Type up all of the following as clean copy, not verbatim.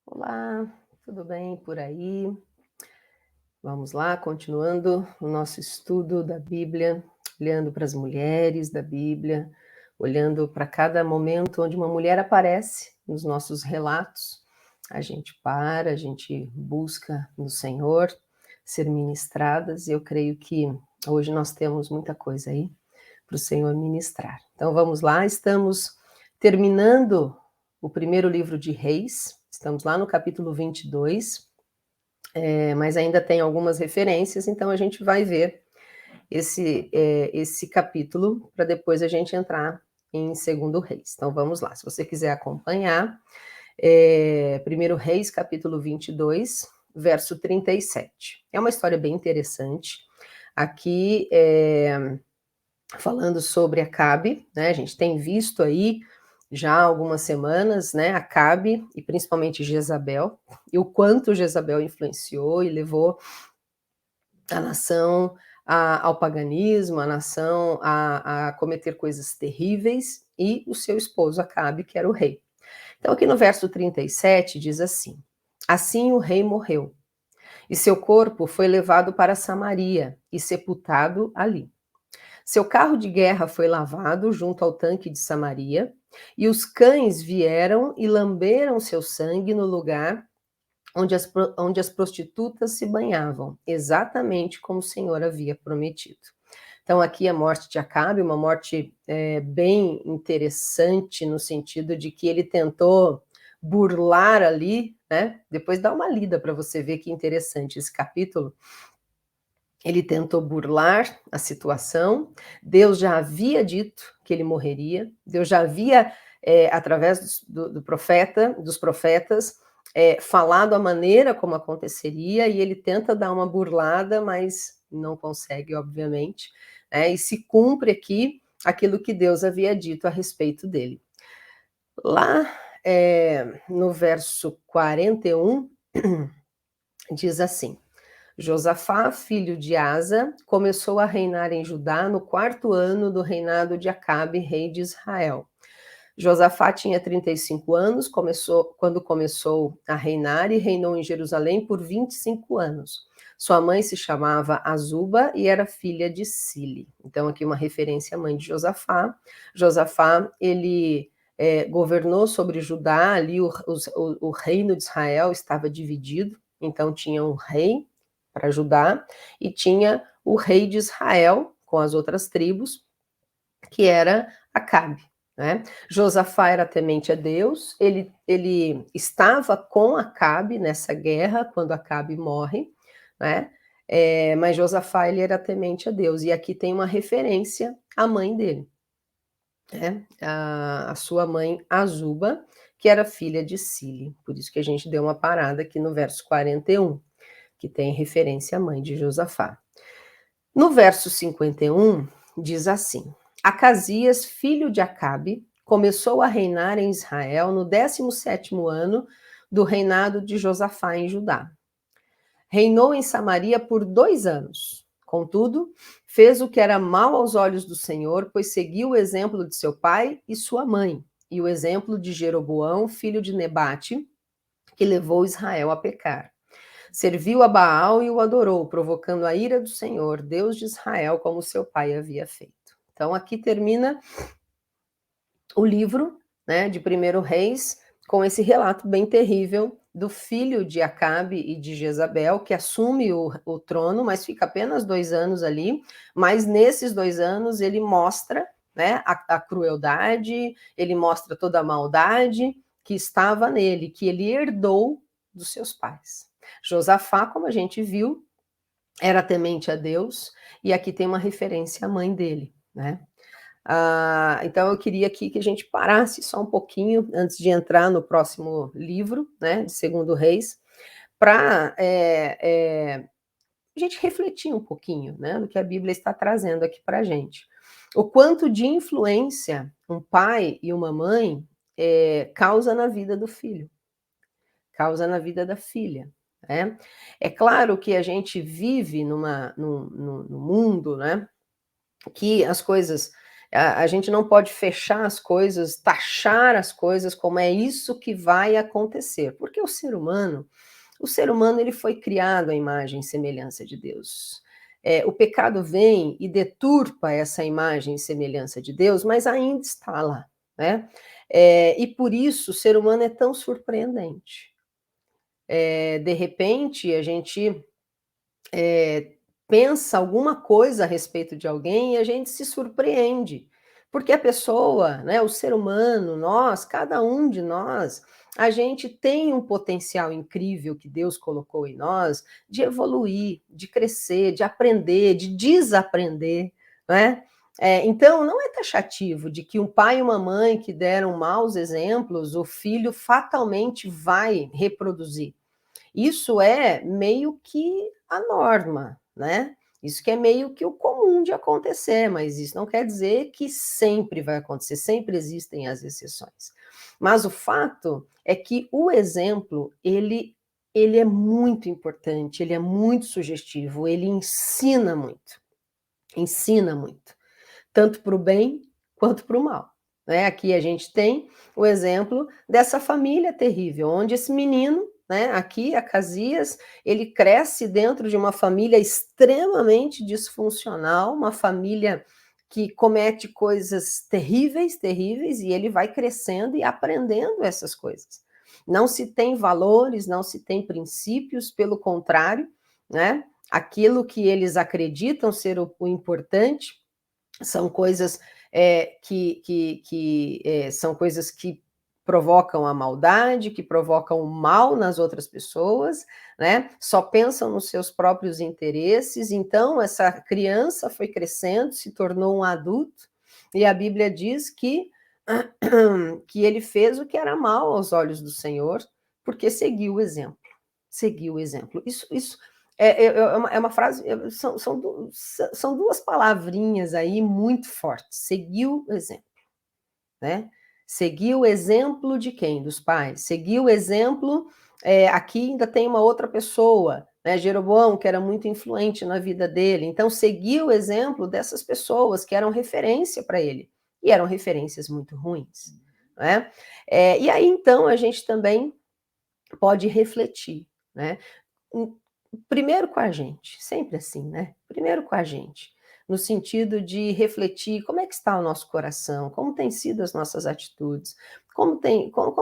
Olá, tudo bem por aí? Vamos lá, continuando o nosso estudo da Bíblia, olhando para as mulheres da Bíblia, olhando para cada momento onde uma mulher aparece nos nossos relatos. A gente para, a gente busca no Senhor ser ministradas, e eu creio que hoje nós temos muita coisa aí para o Senhor ministrar. Então vamos lá, estamos terminando o primeiro livro de Reis, estamos lá no capítulo 22, mas ainda tem algumas referências, então a gente vai ver esse capítulo para depois a gente entrar em Segundo Reis. Então vamos lá, se você quiser acompanhar, Primeiro Reis, capítulo 22, verso 37. É uma história bem interessante. Aqui, falando sobre Acabe, né, a gente tem visto aí já há algumas semanas, né, Acabe e principalmente Jezabel, e o quanto Jezabel influenciou e levou a nação ao paganismo, a nação a cometer coisas terríveis, e o seu esposo Acabe, que era o rei. Então aqui no verso 37 diz assim: Assim o rei morreu, e seu corpo foi levado para Samaria e sepultado ali. Seu carro de guerra foi lavado junto ao tanque de Samaria, e os cães vieram e lamberam seu sangue no lugar onde as prostitutas se banhavam, exatamente como o Senhor havia prometido. Então, aqui a morte de Acabe, uma morte bem interessante, no sentido de que ele tentou burlar ali, né? Depois dá uma lida para você ver que interessante esse capítulo. Ele tentou burlar a situação, Deus já havia dito que ele morreria, Deus já havia, através do profeta, dos profetas, falado a maneira como aconteceria, e ele tenta dar uma burlada, mas não consegue, obviamente, né, e se cumpre aqui aquilo que Deus havia dito a respeito dele. Lá, no verso 41, diz assim: Josafá, filho de Asa, começou a reinar em Judá no 4º ano do reinado de Acabe, rei de Israel. Josafá tinha 35 anos quando começou a reinar, e reinou em Jerusalém por 25 anos. Sua mãe se chamava Azuba e era filha de Sili. Então aqui uma referência à mãe de Josafá. Josafá, ele governou sobre Judá, ali o reino de Israel estava dividido, então tinha um rei para Judá, e tinha o rei de Israel, com as outras tribos, que era Acabe, né? Josafá era temente a Deus, ele estava com Acabe nessa guerra, quando Acabe morre, né? Mas Josafá, ele era temente a Deus, e aqui tem uma referência à mãe dele, né? A sua mãe Azuba, que era filha de Sili, por isso que a gente deu uma parada aqui no verso 41, que tem referência à mãe de Josafá. No verso 51, diz assim: Acasias, filho de Acabe, começou a reinar em Israel no 17º ano do reinado de Josafá em Judá. Reinou em Samaria por 2 anos. Contudo, fez o que era mal aos olhos do Senhor, pois seguiu o exemplo de seu pai e sua mãe, e o exemplo de Jeroboão, filho de Nebate, que levou Israel a pecar. Serviu a Baal e o adorou, provocando a ira do Senhor, Deus de Israel, como seu pai havia feito. Então aqui termina o livro, né, de Primeiro Reis, com esse relato bem terrível do filho de Acabe e de Jezabel, que assume o trono, mas fica apenas 2 anos ali, mas nesses 2 anos ele mostra, né, a crueldade, ele mostra toda a maldade que estava nele, que ele herdou dos seus pais. Josafá, como a gente viu, era temente a Deus, e aqui tem uma referência à mãe dele, né? Então eu queria aqui que a gente parasse só um pouquinho antes de entrar no próximo livro, né, de Segundo Reis, para a gente refletir um pouquinho, né, no que a Bíblia está trazendo aqui para a gente. O quanto de influência um pai e uma mãe causa na vida do filho, causa na vida da filha, né? É claro que a gente vive num mundo, né, que as coisas A gente não pode fechar as coisas, taxar as coisas como é isso que vai acontecer, porque o ser humano ele foi criado à imagem e semelhança de Deus. O pecado vem e deturpa essa imagem e semelhança de Deus, mas ainda está lá, né? E por isso o ser humano é tão surpreendente. De repente, a gente pensa alguma coisa a respeito de alguém e a gente se surpreende, porque a pessoa, né, o ser humano, nós, cada um de nós, a gente tem um potencial incrível que Deus colocou em nós de evoluir, de crescer, de aprender, de desaprender, né? Então, não é taxativo de que um pai e uma mãe que deram maus exemplos, o filho fatalmente vai reproduzir. Isso é meio que a norma, né? Isso que é meio que o comum de acontecer, mas isso não quer dizer que sempre vai acontecer, sempre existem as exceções. Mas o fato é que o exemplo, ele é muito importante, ele é muito sugestivo, ele ensina muito, tanto para o bem quanto para o mal. Né? Aqui a gente tem o exemplo dessa família terrível, onde esse menino, né, aqui, Acasias, ele cresce dentro de uma família extremamente disfuncional, uma família que comete coisas terríveis, terríveis, e ele vai crescendo e aprendendo essas coisas. Não se tem valores, não se tem princípios, pelo contrário, né? Aquilo que eles acreditam ser o importante são coisas são coisas que provocam a maldade, que provocam o mal nas outras pessoas, né? Só pensam nos seus próprios interesses. Então, essa criança foi crescendo, se tornou um adulto, e a Bíblia diz que ele fez o que era mal aos olhos do Senhor, porque seguiu o exemplo. Seguiu o exemplo. Isso é uma frase, são duas palavrinhas aí muito fortes. Seguiu o exemplo, né? Seguiu o exemplo de quem? Dos pais. Seguiu o exemplo, aqui ainda tem uma outra pessoa, né? Jeroboão, que era muito influente na vida dele. Então, seguiu o exemplo dessas pessoas que eram referência para ele. E eram referências muito ruins, né? E aí, então, a gente também pode refletir, né? Primeiro com a gente, sempre assim, né? Primeiro com a gente, no sentido de refletir como é que está o nosso coração, como têm sido as nossas atitudes, como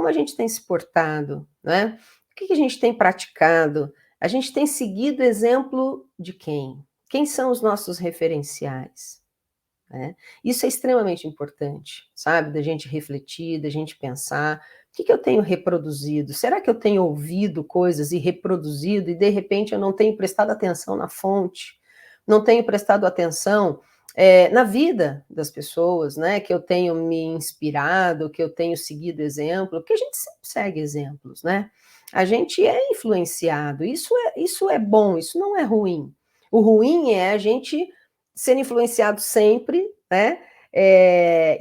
a gente tem se portado, né? O que a gente tem praticado? A gente tem seguido exemplo de quem? Quem são os nossos referenciais? Né? Isso é extremamente importante, sabe? Da gente refletir, da gente pensar, o que eu tenho reproduzido? Será que eu tenho ouvido coisas e reproduzido e de repente eu não tenho prestado atenção na fonte? Não tenho prestado atenção na vida das pessoas, né? Que eu tenho me inspirado, que eu tenho seguido exemplo, porque a gente sempre segue exemplos, né? A gente é influenciado, isso é bom, isso não é ruim. O ruim é a gente ser influenciado sempre, né?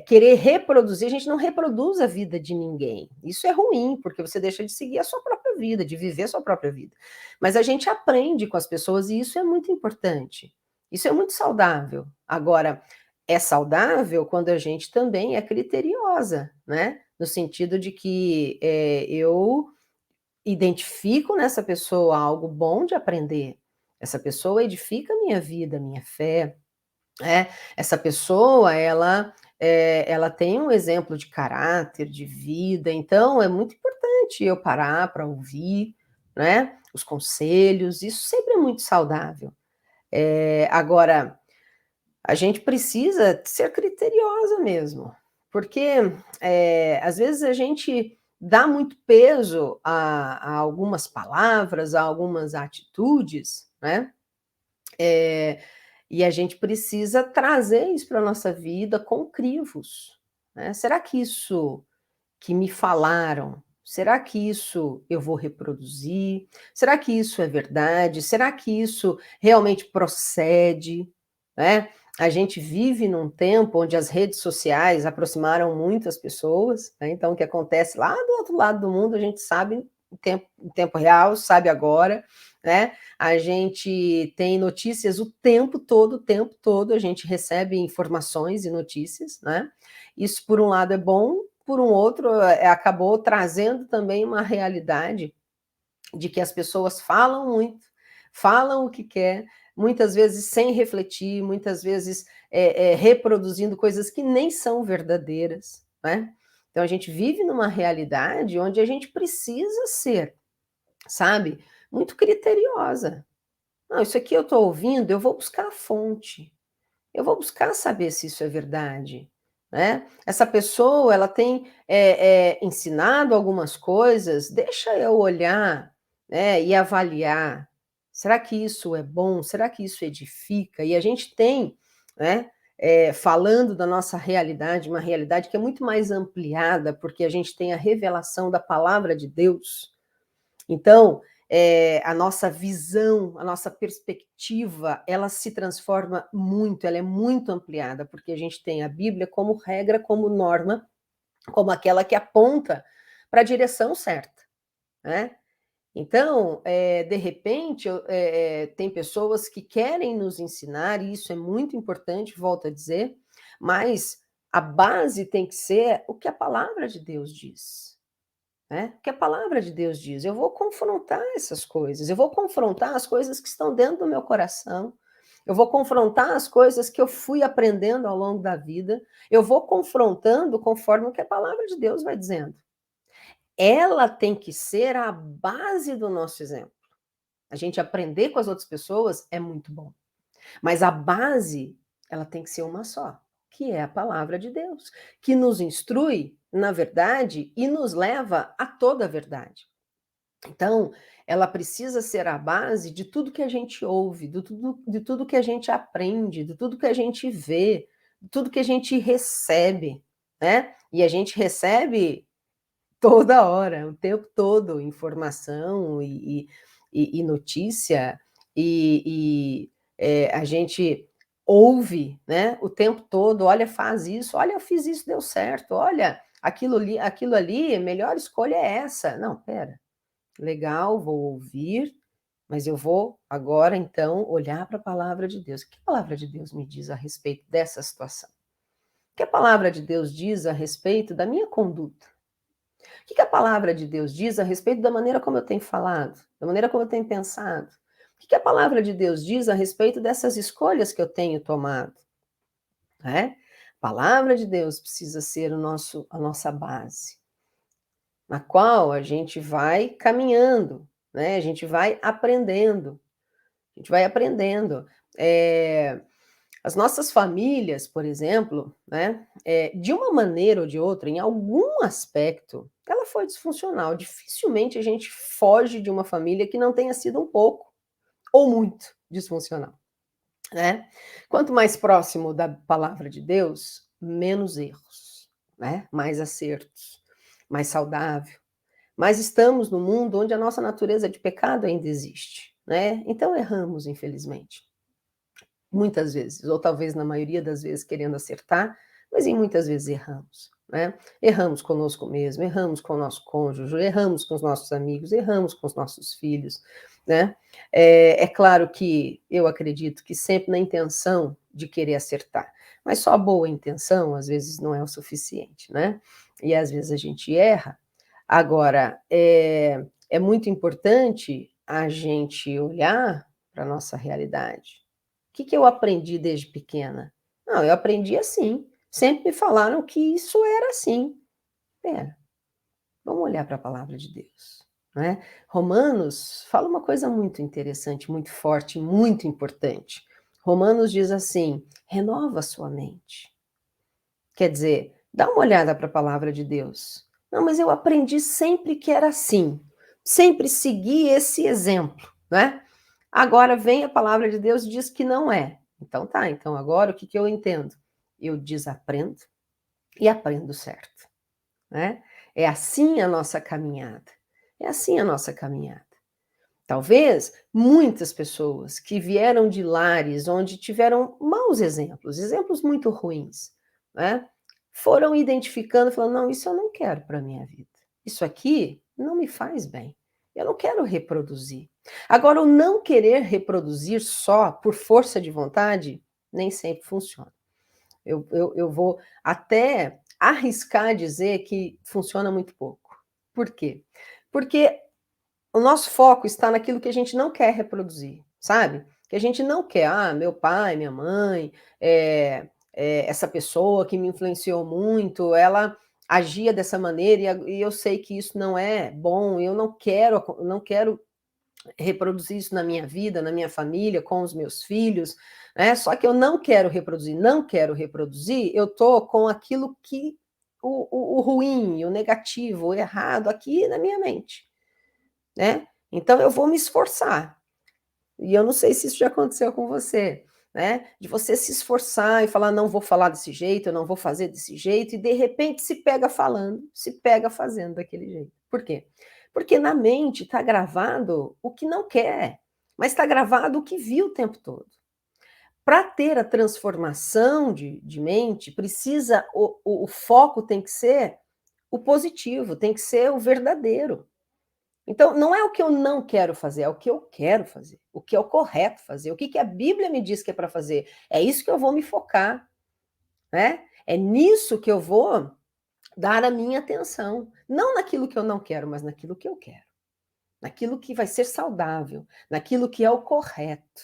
Querer reproduzir, a gente não reproduz a vida de ninguém. Isso é ruim, porque você deixa de seguir a sua própria vida, de viver a sua própria vida. Mas a gente aprende com as pessoas e isso é muito importante. Isso é muito saudável. Agora, é saudável quando a gente também é criteriosa, né? No sentido de que eu identifico nessa pessoa algo bom de aprender. Essa pessoa edifica a minha vida, a minha fé, essa pessoa, ela tem um exemplo de caráter, de vida, então é muito importante eu parar para ouvir, né, os conselhos, isso sempre é muito saudável. Agora, a gente precisa ser criteriosa mesmo, porque, às vezes a gente dá muito peso a algumas palavras, a algumas atitudes, né, eh, e a gente precisa trazer isso para a nossa vida com crivos, né. Será que isso que me falaram, será que isso eu vou reproduzir? Será que isso é verdade? Será que isso realmente procede, né? A gente vive num tempo onde as redes sociais aproximaram muito as pessoas, né, então o que acontece lá do outro lado do mundo a gente sabe em tempo real, sabe agora, né? A gente tem notícias o tempo todo a gente recebe informações e notícias, né? Isso, por um lado, é bom, por um outro, acabou trazendo também uma realidade de que as pessoas falam muito, falam o que quer, muitas vezes sem refletir, muitas vezes reproduzindo coisas que nem são verdadeiras, né? Então a gente vive numa realidade onde a gente precisa ser, sabe, muito criteriosa. Não, isso aqui eu estou ouvindo, eu vou buscar a fonte. Eu vou buscar saber se isso é verdade, né. Essa pessoa, ela tem, ensinado algumas coisas, deixa eu olhar, né, e avaliar. Será que isso é bom? Será que isso edifica? E a gente tem, né, falando da nossa realidade, uma realidade que é muito mais ampliada, porque a gente tem a revelação da palavra de Deus. Então, a nossa visão, a nossa perspectiva, ela se transforma muito, ela é muito ampliada, porque a gente tem a Bíblia como regra, como norma, como aquela que aponta para a direção certa, né. Então, de repente, tem pessoas que querem nos ensinar, e isso é muito importante, volto a dizer, mas a base tem que ser o que a palavra de Deus diz. Né, que a palavra de Deus diz, eu vou confrontar essas coisas, eu vou confrontar as coisas que estão dentro do meu coração, eu vou confrontar as coisas que eu fui aprendendo ao longo da vida, eu vou confrontando conforme o que a palavra de Deus vai dizendo. Ela tem que ser a base do nosso exemplo. A gente aprender com as outras pessoas é muito bom, mas a base, ela tem que ser uma só, que é a palavra de Deus, que nos instrui na verdade e nos leva a toda a verdade. Então, ela precisa ser a base de tudo que a gente ouve, de tudo que a gente aprende, de tudo que a gente vê, de tudo que a gente recebe, né? E a gente recebe toda hora, o tempo todo, informação e notícia, a gente ouve, né, o tempo todo, olha, faz isso, olha, eu fiz isso, deu certo, olha, aquilo ali, a melhor escolha é essa. Não, espera. Legal, vou ouvir, mas eu vou agora então olhar para a palavra de Deus. O que a palavra de Deus me diz a respeito dessa situação? O que a palavra de Deus diz a respeito da minha conduta? O que a palavra de Deus diz a respeito da maneira como eu tenho falado, da maneira como eu tenho pensado? O que a palavra de Deus diz a respeito dessas escolhas que eu tenho tomado? Né? A palavra de Deus precisa ser a nossa base, na qual a gente vai caminhando, né, a gente vai aprendendo, a gente vai aprendendo. As nossas famílias, por exemplo, né, de uma maneira ou de outra, em algum aspecto, ela foi disfuncional. Dificilmente a gente foge de uma família que não tenha sido um pouco ou muito disfuncional, né. Quanto mais próximo da palavra de Deus, menos erros, né, mais acertos, mais saudável. Mas estamos num mundo onde a nossa natureza de pecado ainda existe, né, então erramos, infelizmente. Muitas vezes, ou talvez na maioria das vezes querendo acertar, mas em muitas vezes erramos, né. Erramos conosco mesmo, erramos com o nosso cônjuge, erramos com os nossos amigos, erramos com os nossos filhos, né. É claro que eu acredito que sempre na intenção de querer acertar, mas só a boa intenção, às vezes, não é o suficiente, né. E às vezes a gente erra. Agora, é muito importante a gente olhar para a nossa realidade. Que eu aprendi desde pequena? Não, eu aprendi assim, sempre me falaram que isso era assim. Espera, vamos olhar para a palavra de Deus, né. Romanos fala uma coisa muito interessante, muito forte, muito importante. Romanos diz assim: "Renova a sua mente". Quer dizer, dá uma olhada para a palavra de Deus. Não, mas eu aprendi sempre que era assim, sempre segui esse exemplo, né. Agora vem a palavra de Deus e diz que não é. Então tá, então agora o que eu entendo? Eu desaprendo e aprendo certo, né. É assim a nossa caminhada, é assim a nossa caminhada. Talvez muitas pessoas que vieram de lares onde tiveram maus exemplos, exemplos muito ruins, né, foram identificando, falando: "Não, isso eu não quero para minha vida. Isso aqui não me faz bem. Eu não quero reproduzir. Agora, o não querer reproduzir só por força de vontade, nem sempre funciona. Eu vou até arriscar dizer que funciona muito pouco. Por quê? Porque o nosso foco está naquilo que a gente não quer reproduzir, sabe? Que a gente não quer, meu pai, minha mãe, essa pessoa que me influenciou muito, ela agia dessa maneira e eu sei que isso não é bom, eu não quero reproduzir isso na minha vida, na minha família, com os meus filhos, né? Só que eu não quero reproduzir, eu tô com aquilo que o ruim, o negativo, o errado aqui na minha mente, né? Então eu vou me esforçar. E eu não sei se isso já aconteceu com você, né? De você se esforçar e falar, não vou falar desse jeito, eu não vou fazer desse jeito, e de repente se pega falando, se pega fazendo daquele jeito. Por quê? Porque na mente está gravado o que não quer, mas está gravado o que viu o tempo todo. Para ter a transformação de mente, precisa, o foco tem que ser o positivo, tem que ser o verdadeiro. Então, não é o que eu não quero fazer, é o que eu quero fazer, o que é o correto fazer, o que a Bíblia me diz que é para fazer. É isso que eu vou me focar, né? É nisso que eu vou dar a minha atenção. Não naquilo que eu não quero, mas naquilo que eu quero. Naquilo que vai ser saudável, naquilo que é o correto,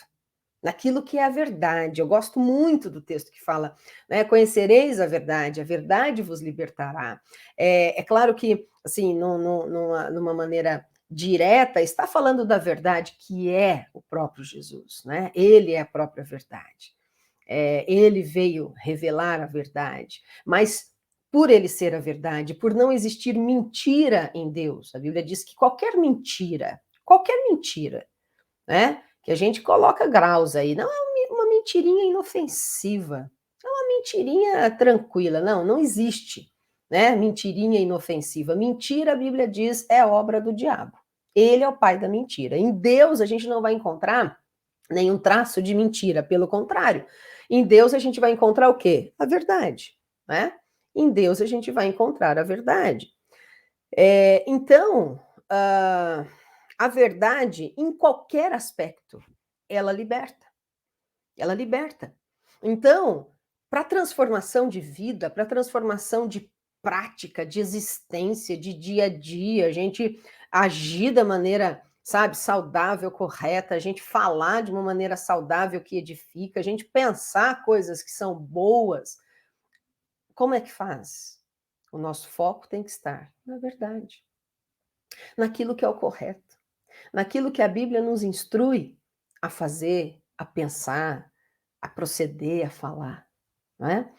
naquilo que é a verdade. Eu gosto muito do texto que fala, né, conhecereis a verdade vos libertará. É claro que, assim, numa maneira direta, está falando da verdade que é o próprio Jesus, né? Ele é a própria verdade. Ele veio revelar a verdade, mas por ele ser a verdade, por não existir mentira em Deus, a Bíblia diz que qualquer mentira, né? Que a gente coloca graus aí, não é uma mentirinha inofensiva, é uma mentirinha tranquila, não existe, né? Mentirinha inofensiva. Mentira, a Bíblia diz, é obra do diabo. Ele é o pai da mentira. Em Deus a gente não vai encontrar nenhum traço de mentira, pelo contrário. Em Deus a gente vai encontrar o quê? A verdade, né? Em Deus a gente vai encontrar a verdade. Então, a verdade, em qualquer aspecto, ela liberta. Ela liberta. Então, para transformação de vida, para transformação de prática, de existência, de dia a dia, a gente agir da maneira, sabe, saudável, correta, a gente falar de uma maneira saudável que edifica, a gente pensar coisas que são boas. Como é que faz? O nosso foco tem que estar na verdade, naquilo que é o correto, naquilo que a Bíblia nos instrui a fazer, a pensar, a proceder, a falar, não é?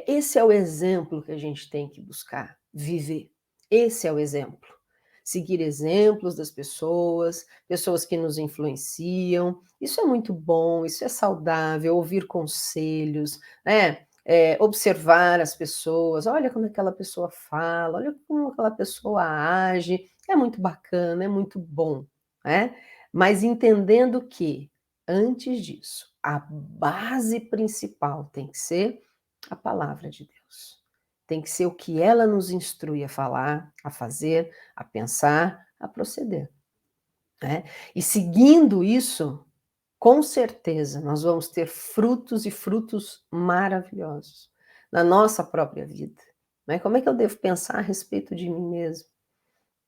Esse é o exemplo que a gente tem que buscar viver. Esse é o exemplo. Seguir exemplos das pessoas, pessoas que nos influenciam. Isso é muito bom, isso é saudável, ouvir conselhos, né? Observar as pessoas, olha como aquela pessoa fala, olha como aquela pessoa age, é muito bacana, é muito bom, né? Mas entendendo que, antes disso, a base principal tem que ser a palavra de Deus. Tem que ser o que ela nos instrui a falar, a fazer, a pensar, a proceder, né? E seguindo isso, com certeza, nós vamos ter frutos e frutos maravilhosos na nossa própria vida, né? Como é que eu devo pensar a respeito de mim mesmo,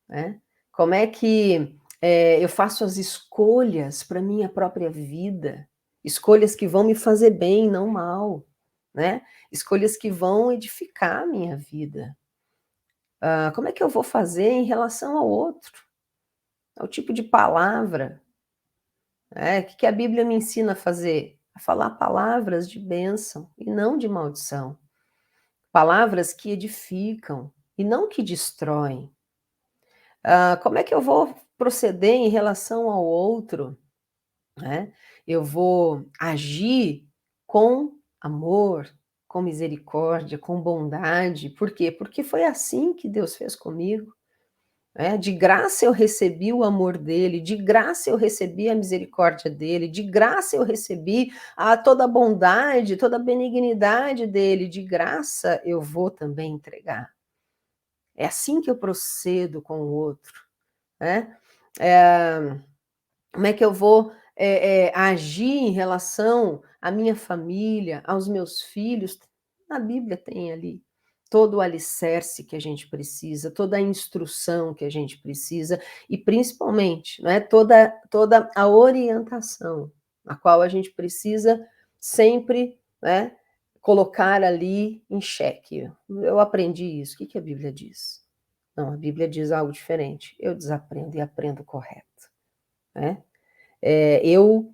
né? Como é que eu faço as escolhas para minha própria vida, escolhas que vão me fazer bem, não mal, né? Escolhas que vão edificar a minha vida. Como é que eu vou fazer em relação ao outro, ao tipo de palavra, né? O que a Bíblia me ensina a fazer? A falar palavras de bênção e não de maldição. Palavras que edificam e não que destroem. Como é que eu vou proceder em relação ao outro, né? Eu vou agir com amor, com misericórdia, com bondade. Por quê? Porque foi assim que Deus fez comigo. De graça eu recebi o amor dele, de graça eu recebi a misericórdia dele, de graça eu recebi toda a bondade, toda a benignidade dele, de graça eu vou também entregar. É assim que eu procedo com o outro, né? Como é que eu vou agir em relação à minha família, aos meus filhos? A Bíblia tem ali todo o alicerce que a gente precisa, toda a instrução que a gente precisa e principalmente, né, toda a orientação, a qual a gente precisa sempre, né, colocar ali em xeque. Eu aprendi isso, o que que a Bíblia diz? Não, a Bíblia diz algo diferente. Eu desaprendo e aprendo correto, né. Eu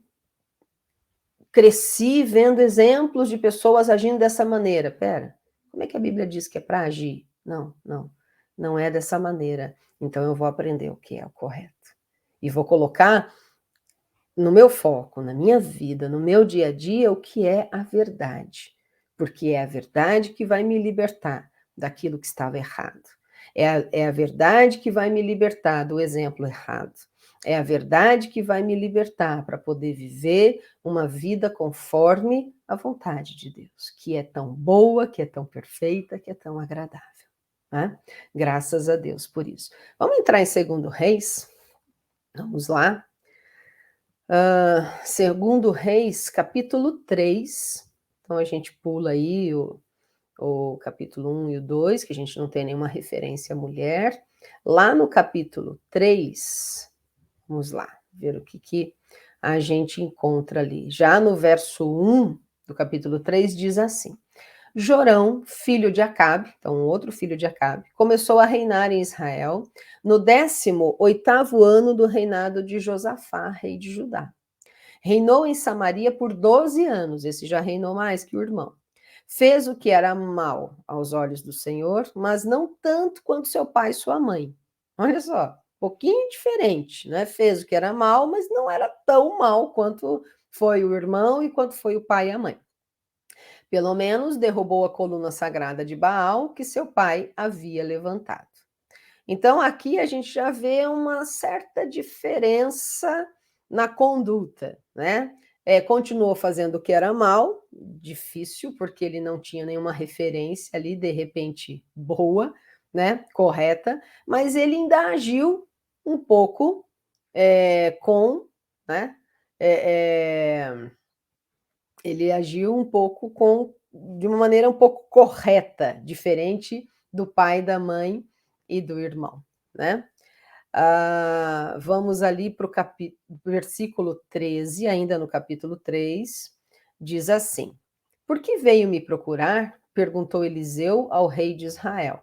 cresci vendo exemplos de pessoas agindo dessa maneira. Espera, como é que a Bíblia diz que é para agir? Não, não, não é dessa maneira. Então eu vou aprender o que é o correto. E vou colocar no meu foco, na minha vida, no meu dia a dia, o que é a verdade. Porque é a verdade que vai me libertar daquilo que estava errado. É a verdade que vai me libertar do exemplo errado. É a verdade que vai me libertar para poder viver uma vida conforme a vontade de Deus, que é tão boa, que é tão perfeita, que é tão agradável. Né? Graças a Deus por isso. Vamos entrar em 2 Reis? Vamos lá. Segundo Reis, capítulo 3. Então a gente pula aí o capítulo 1 e o 2, que a gente não tem nenhuma referência à mulher. Lá no capítulo 3, vamos lá, ver o que a gente encontra ali. Já no verso 1 do capítulo 3 diz assim: Jorão, filho de Acabe, então outro filho de Acabe, começou a reinar em Israel no 18º ano do reinado de Josafá, rei de Judá. Reinou em Samaria por 12 anos, esse já reinou mais que o irmão. Fez o que era mal aos olhos do Senhor, mas não tanto quanto seu pai e sua mãe. Olha só, um pouquinho diferente, né? Fez o que era mal, mas não era tão mal quanto foi o irmão e quanto foi o pai e a mãe. Pelo menos derrubou a coluna sagrada de Baal que seu pai havia levantado. Então, aqui a gente já vê uma certa diferença na conduta, né? Continuou fazendo o que era mal, difícil, porque ele não tinha nenhuma referência ali, de repente, boa, né? Correta, mas ele ainda agiu um pouco com, né? É, é, ele agiu um pouco de uma maneira um pouco correta, diferente do pai, da mãe e do irmão, né? Vamos ali para o versículo 13, ainda no capítulo 3, diz assim: Por que veio me procurar? Perguntou Eliseu ao rei de Israel.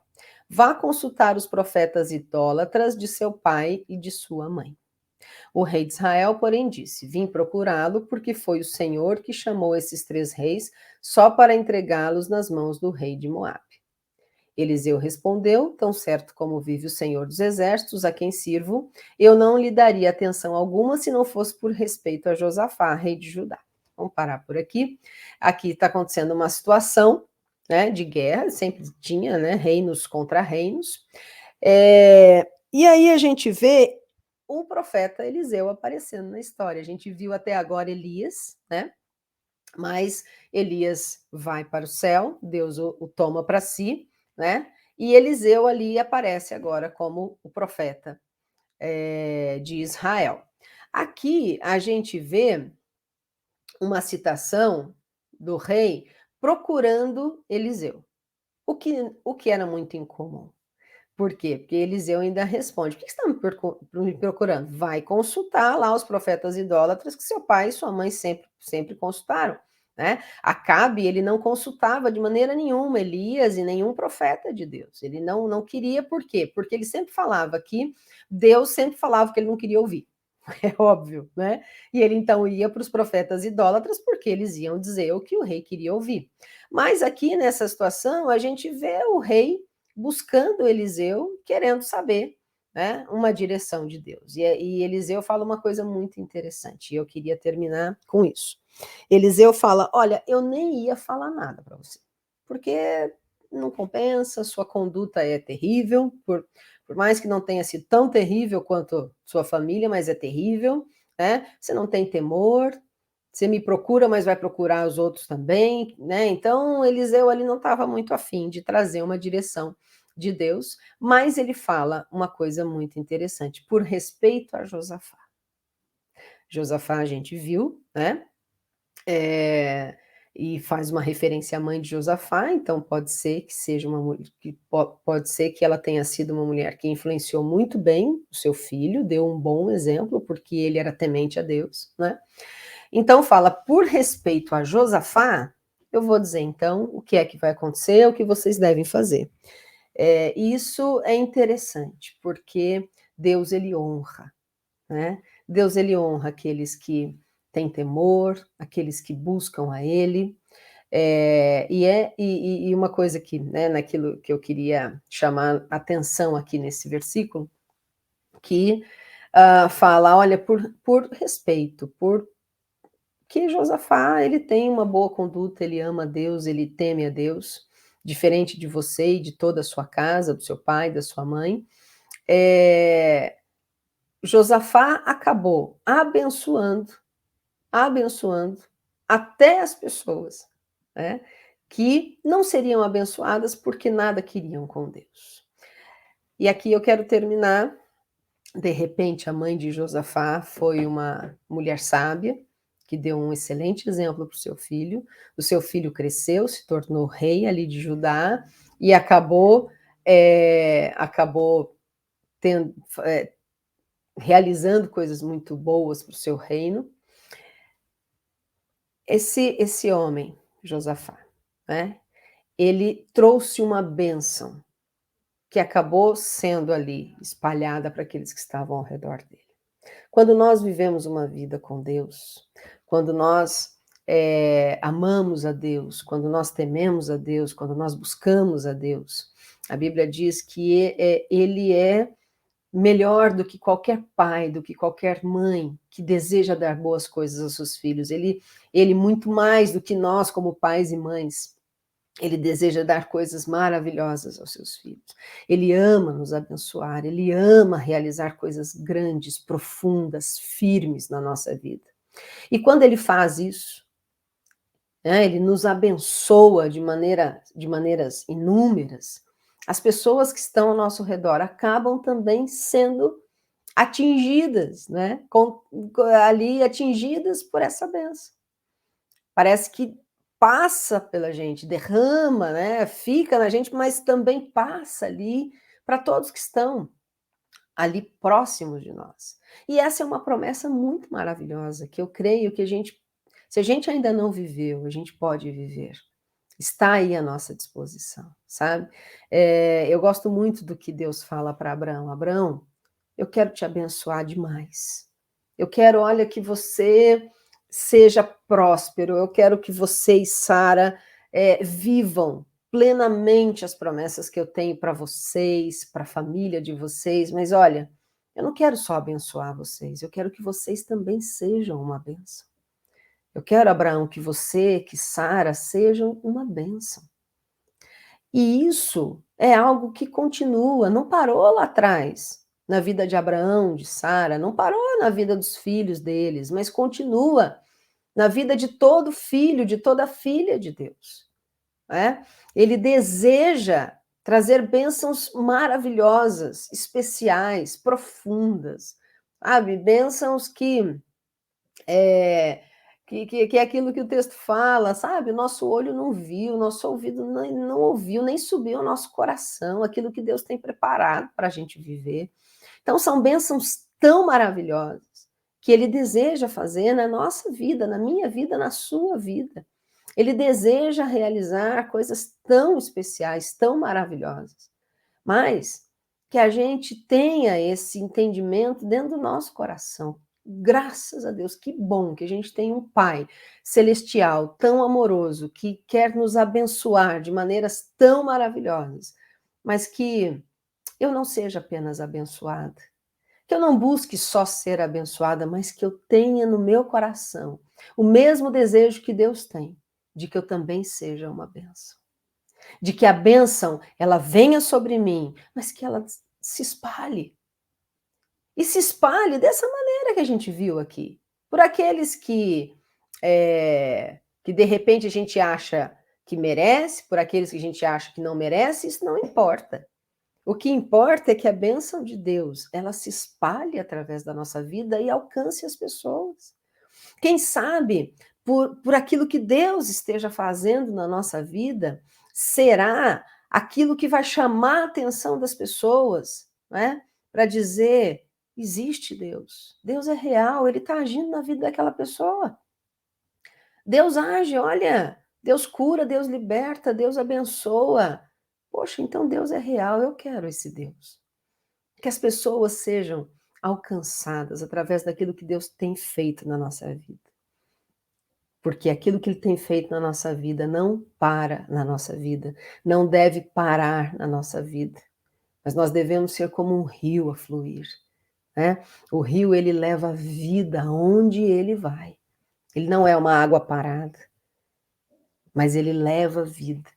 Vá consultar os profetas idólatras de seu pai e de sua mãe. O rei de Israel, porém, disse: Vim procurá-lo, porque foi o Senhor que chamou esses 3 reis só para entregá-los nas mãos do rei de Moabe. Eliseu respondeu: Tão certo como vive o Senhor dos Exércitos, a quem sirvo, eu não lhe daria atenção alguma se não fosse por respeito a Josafá, rei de Judá. Vamos parar por aqui. Aqui está acontecendo uma situação, né, de guerra, sempre tinha, né, reinos contra reinos. E aí a gente vê o profeta Eliseu aparecendo na história. A gente viu até agora Elias, né? Mas Elias vai para o céu, Deus o toma para si, né? E Eliseu ali aparece agora como o profeta de Israel. Aqui a gente vê uma citação do rei procurando Eliseu, o que era muito incomum. Por quê? Porque Eliseu ainda responde: "Por que você está me procurando? Vai consultar lá os profetas idólatras que seu pai e sua mãe sempre consultaram", né. Acabe, ele não consultava de maneira nenhuma Elias e nenhum profeta de Deus. Ele não queria, por quê? Porque ele sempre falava que Deus sempre falava o que ele não queria ouvir. É óbvio, né? E ele então ia para os profetas idólatras porque eles iam dizer o que o rei queria ouvir. Mas aqui nessa situação a gente vê o rei buscando Eliseu, querendo saber, né, uma direção de Deus. E Eliseu fala uma coisa muito interessante, e eu queria terminar com isso. Eliseu fala: Olha, eu nem ia falar nada para você, porque não compensa, sua conduta é terrível, por mais que não tenha sido tão terrível quanto sua família, mas é terrível, né? Você não tem temor, você me procura, mas vai procurar os outros também, né? Então, Eliseu ali não estava muito afim de trazer uma direção de Deus, mas ele fala uma coisa muito interessante, por respeito a Josafá. Josafá a gente viu, né, e faz uma referência à mãe de Josafá, então pode ser que seja uma mulher que pode ser que ela tenha sido uma mulher que influenciou muito bem o seu filho, deu um bom exemplo, porque ele era temente a Deus, né. Então fala: "Por respeito a Josafá, eu vou dizer então o que é que vai acontecer, o que vocês devem fazer". Isso é interessante, porque Deus ele honra, né. Deus ele honra aqueles que têm temor, aqueles que buscam a ele, e uma coisa que, né, naquilo que eu queria chamar atenção aqui nesse versículo, que, fala: "Olha, por respeito, porque Josafá, ele tem uma boa conduta, ele ama a Deus, ele teme a Deus, diferente de você e de toda a sua casa, do seu pai, da sua mãe". Eh, Josafá acabou abençoando até as pessoas, né, que não seriam abençoadas porque nada queriam com Deus. E aqui eu quero terminar, de repente a mãe de Josafá foi uma mulher sábia, que deu um excelente exemplo para o seu filho cresceu, se tornou rei ali de Judá e acabou tendo realizando coisas muito boas para o seu reino. Esse homem, Josafá, né, ele trouxe uma bênção, que acabou sendo ali espalhada para aqueles que estavam ao redor dele. Quando nós vivemos uma vida com Deus, quando nós, amamos a Deus, quando nós tememos a Deus, quando nós buscamos a Deus, a Bíblia diz que ele é melhor do que qualquer pai, do que qualquer mãe que deseja dar boas coisas aos seus filhos. Ele muito mais do que nós como pais e mães, ele deseja dar coisas maravilhosas aos seus filhos. Ele ama nos abençoar, ele ama realizar coisas grandes, profundas, firmes na nossa vida. E quando ele faz isso, né, ele nos abençoa de maneiras inúmeras, as pessoas que estão ao nosso redor acabam também sendo atingidas, né, ali atingidas por essa bênção. Parece que passa pela gente, derrama, né, fica na gente, mas também passa ali para todos que estão ali próximos de nós. E essa é uma promessa muito maravilhosa, que eu creio que se a gente ainda não viveu, a gente pode viver. Está aí à nossa disposição, sabe. Eu gosto muito do que Deus fala para Abraão: "Abraão, eu quero te abençoar demais. Eu quero, olha, que você seja próspero, eu quero que você e Sara, vivam plenamente as promessas que eu tenho para vocês, para a família de vocês, mas olha, eu não quero só abençoar vocês, eu quero que vocês também sejam uma bênção. Eu quero, Abraão, que você, que Sara sejam uma bênção". E isso é algo que continua, não parou lá atrás, na vida de Abraão, de Sara, não parou na vida dos filhos deles, mas continua na vida de todo filho, de toda filha de Deus, né. Ele deseja trazer bênçãos maravilhosas, especiais, profundas, sabe, bênçãos eh, que é aquilo que o texto fala, sabe, o nosso olho não viu, o nosso ouvido não ouviu, nem subiu ao nosso coração, aquilo que Deus tem preparado para a gente viver. Então são bênçãos tão maravilhosas, que Ele deseja fazer na nossa vida, na minha vida, na sua vida. Ele deseja realizar coisas tão especiais, tão maravilhosas, mas que a gente tenha esse entendimento dentro do nosso coração. Graças a Deus, que bom que a gente tem um Pai celestial tão amoroso, que quer nos abençoar de maneiras tão maravilhosas, mas que eu não seja apenas abençoada, que eu não busque só ser abençoada, mas que eu tenha no meu coração o mesmo desejo que Deus tem, de que eu também seja uma bênção. De que a bênção, ela venha sobre mim, mas que ela se espalhe. E se espalhe dessa maneira que a gente viu aqui. Por aqueles que de repente a gente acha que merece, por aqueles que a gente acha que não merece, isso não importa. O que importa é que a bênção de Deus, ela se espalhe através da nossa vida e alcance as pessoas. Quem sabe, por aquilo que Deus esteja fazendo na nossa vida, será aquilo que vai chamar a atenção das pessoas, né? Para dizer: existe Deus, Deus é real, Ele está agindo na vida daquela pessoa. Deus age, olha, Deus cura, Deus liberta, Deus abençoa. Poxa, então Deus é real, eu quero esse Deus. Que as pessoas sejam alcançadas através daquilo que Deus tem feito na nossa vida. Porque aquilo que Ele tem feito na nossa vida não para na nossa vida, não deve parar na nossa vida. Mas nós devemos ser como um rio a fluir, né? O rio, ele leva vida aonde ele vai. Ele não é uma água parada, mas ele leva vida.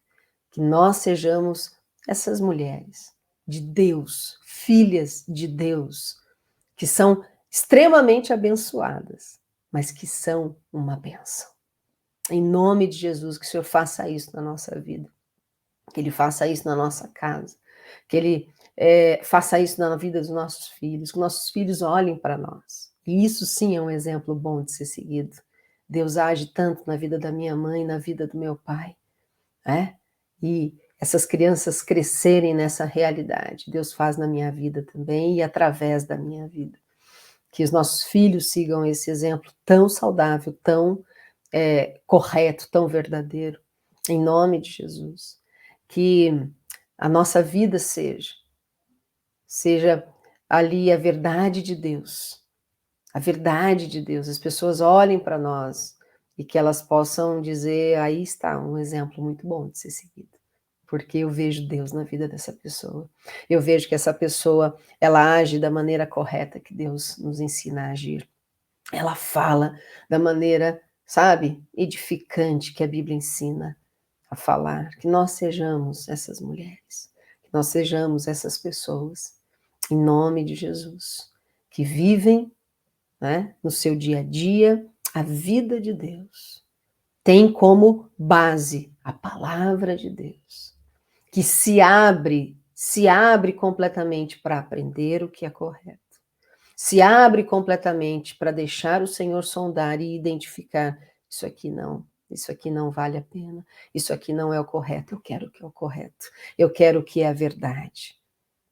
Que nós sejamos essas mulheres de Deus, filhas de Deus, que são extremamente abençoadas, mas que são uma bênção. Em nome de Jesus, que o Senhor faça isso na nossa vida, que Ele faça isso na nossa casa, que Ele faça isso na vida dos nossos filhos, que nossos filhos olhem para nós. E isso sim é um exemplo bom de ser seguido. Deus age tanto na vida da minha mãe, na vida do meu pai, né? E essas crianças crescerem nessa realidade, Deus faz na minha vida também e através da minha vida. Que os nossos filhos sigam esse exemplo tão saudável, tão correto, tão verdadeiro, em nome de Jesus. Que a nossa vida seja ali a verdade de Deus, a verdade de Deus. As pessoas olhem para nós e que elas possam dizer: aí está um exemplo muito bom de ser seguido. Porque eu vejo Deus na vida dessa pessoa. Eu vejo que essa pessoa, ela age da maneira correta que Deus nos ensina a agir. Ela fala da maneira, sabe, edificante que a Bíblia ensina a falar. Que nós sejamos essas mulheres, que nós sejamos essas pessoas, em nome de Jesus, que vivem, né, no seu dia a dia a vida de Deus. Tem como base a palavra de Deus, que se abre completamente para aprender o que é correto. Se abre completamente para deixar o Senhor sondar e identificar: isso aqui não vale a pena, isso aqui não é o correto, eu quero o que é o correto, eu quero o que é a verdade,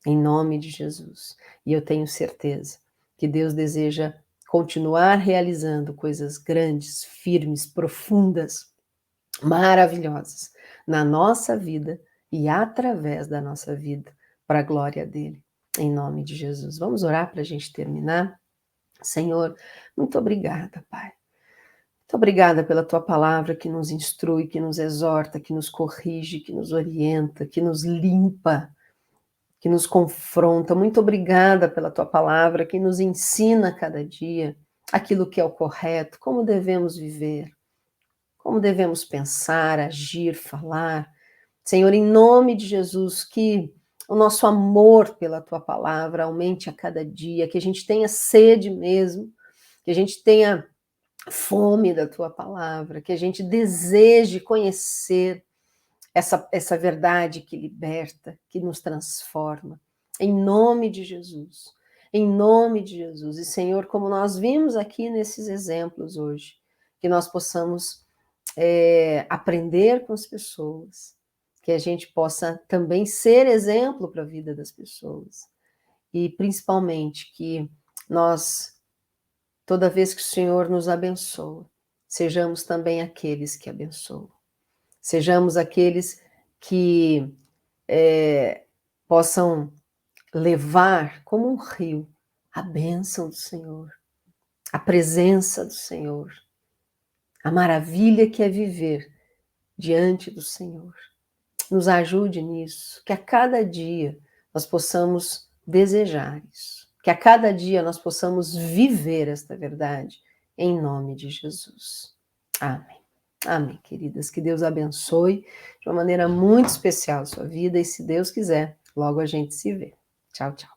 em nome de Jesus. E eu tenho certeza que Deus deseja continuar realizando coisas grandes, firmes, profundas, maravilhosas na nossa vida e através da nossa vida, para a glória dele. Em nome de Jesus. Vamos orar para a gente terminar? Senhor, muito obrigada, Pai. Muito obrigada pela tua palavra que nos instrui, que nos exorta, que nos corrige, que nos orienta, que nos limpa, que nos confronta. Muito obrigada pela tua palavra que nos ensina cada dia aquilo que é o correto, como devemos viver, como devemos pensar, agir, falar. Senhor, em nome de Jesus, que o nosso amor pela tua palavra aumente a cada dia, que a gente tenha sede mesmo, que a gente tenha fome da tua palavra, que a gente deseje conhecer essa verdade que liberta, que nos transforma. Em nome de Jesus. Em nome de Jesus. E, Senhor, como nós vimos aqui nesses exemplos hoje, que nós possamos aprender com as pessoas, que a gente possa também ser exemplo para a vida das pessoas. E, principalmente, que nós, toda vez que o Senhor nos abençoa, sejamos também aqueles que abençoam. Sejamos aqueles que possam levar como um rio a bênção do Senhor, a presença do Senhor, a maravilha que é viver diante do Senhor. Nos ajude nisso, que a cada dia nós possamos desejar isso, que a cada dia nós possamos viver esta verdade, em nome de Jesus. Amém. Amém, queridas. Que Deus abençoe de uma maneira muito especial a sua vida e, se Deus quiser, logo a gente se vê. Tchau, tchau.